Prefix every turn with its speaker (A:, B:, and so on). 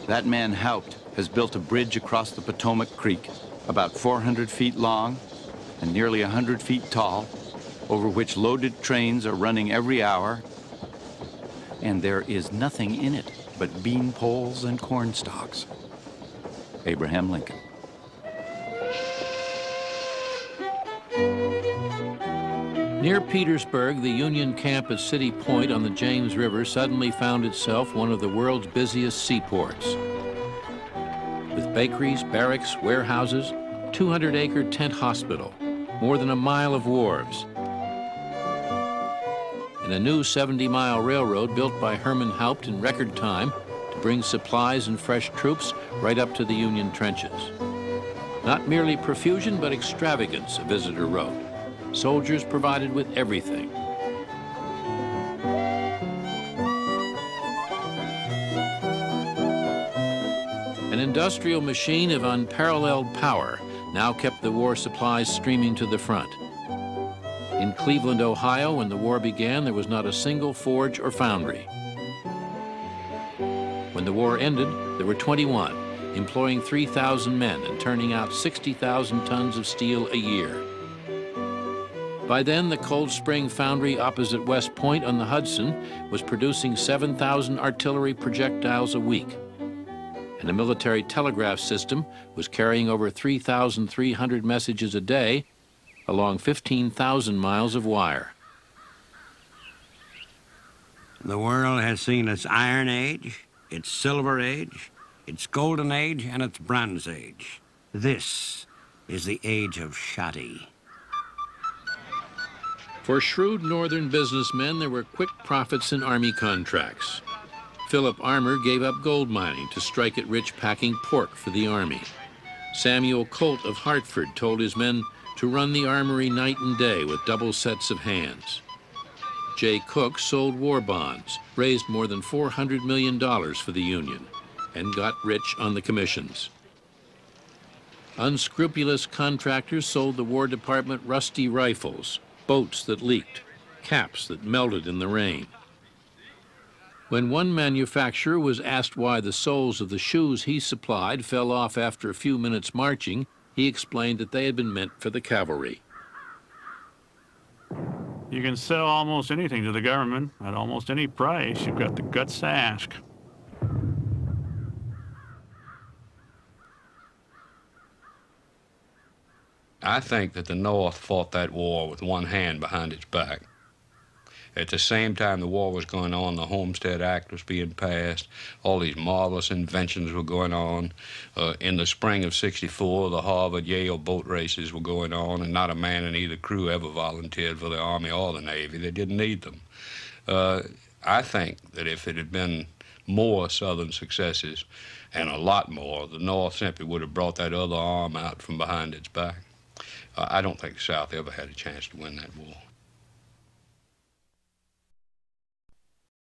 A: That man Haupt has built a bridge across the Potomac Creek, about 400 feet long and nearly 100 feet tall, over which loaded trains are running every hour, and there is nothing in it but bean poles and corn stalks. Abraham Lincoln.
B: Near Petersburg, the Union camp at City Point on the James River suddenly found itself one of the world's busiest seaports. With bakeries, barracks, warehouses, 200-acre tent hospital, more than a mile of wharves, and a new 70-mile railroad built by Herman Haupt in record time to bring supplies and fresh troops right up to the Union trenches. Not merely profusion, but extravagance, a visitor wrote. Soldiers provided with everything. An industrial machine of unparalleled power now kept the war supplies streaming to the front. In Cleveland, Ohio, when the war began, there was not a single forge or foundry. When the war ended, there were 21, employing 3,000 men and turning out 60,000 tons of steel a year. By then, the Cold Spring Foundry opposite West Point on the Hudson was producing 7,000 artillery projectiles a week, and a military telegraph system was carrying over 3,300 messages a day along 15,000 miles of wire.
C: The world has seen its Iron Age, its Silver Age, its Golden Age, and its Bronze Age. This is the age of shoddy.
B: For shrewd northern businessmen, there were quick profits in Army contracts. Philip Armour gave up gold mining to strike it rich packing pork for the Army. Samuel Colt of Hartford told his men to run the armory night and day with double sets of hands. Jay Cook sold war bonds, raised more than $400 million for the Union, and got rich on the commissions. Unscrupulous contractors sold the War Department rusty rifles, boats that leaked, caps that melted in the rain. When one manufacturer was asked why the soles of the shoes he supplied fell off after a few minutes marching, he explained that they had been meant for the cavalry.
D: You can sell almost anything to the government at almost any price. You've got the guts to ask.
E: I think that the North fought that war with one hand behind its back. At the same time the war was going on, the Homestead Act was being passed, all these marvelous inventions were going on. In the spring of '64, the Harvard-Yale boat races were going on, and not a man in either crew ever volunteered for the Army or the Navy. They didn't need them. I think that if it had been more Southern successes, and a lot more, the North simply would have brought that other arm out from behind its back. I don't think the South ever had a chance to win that war.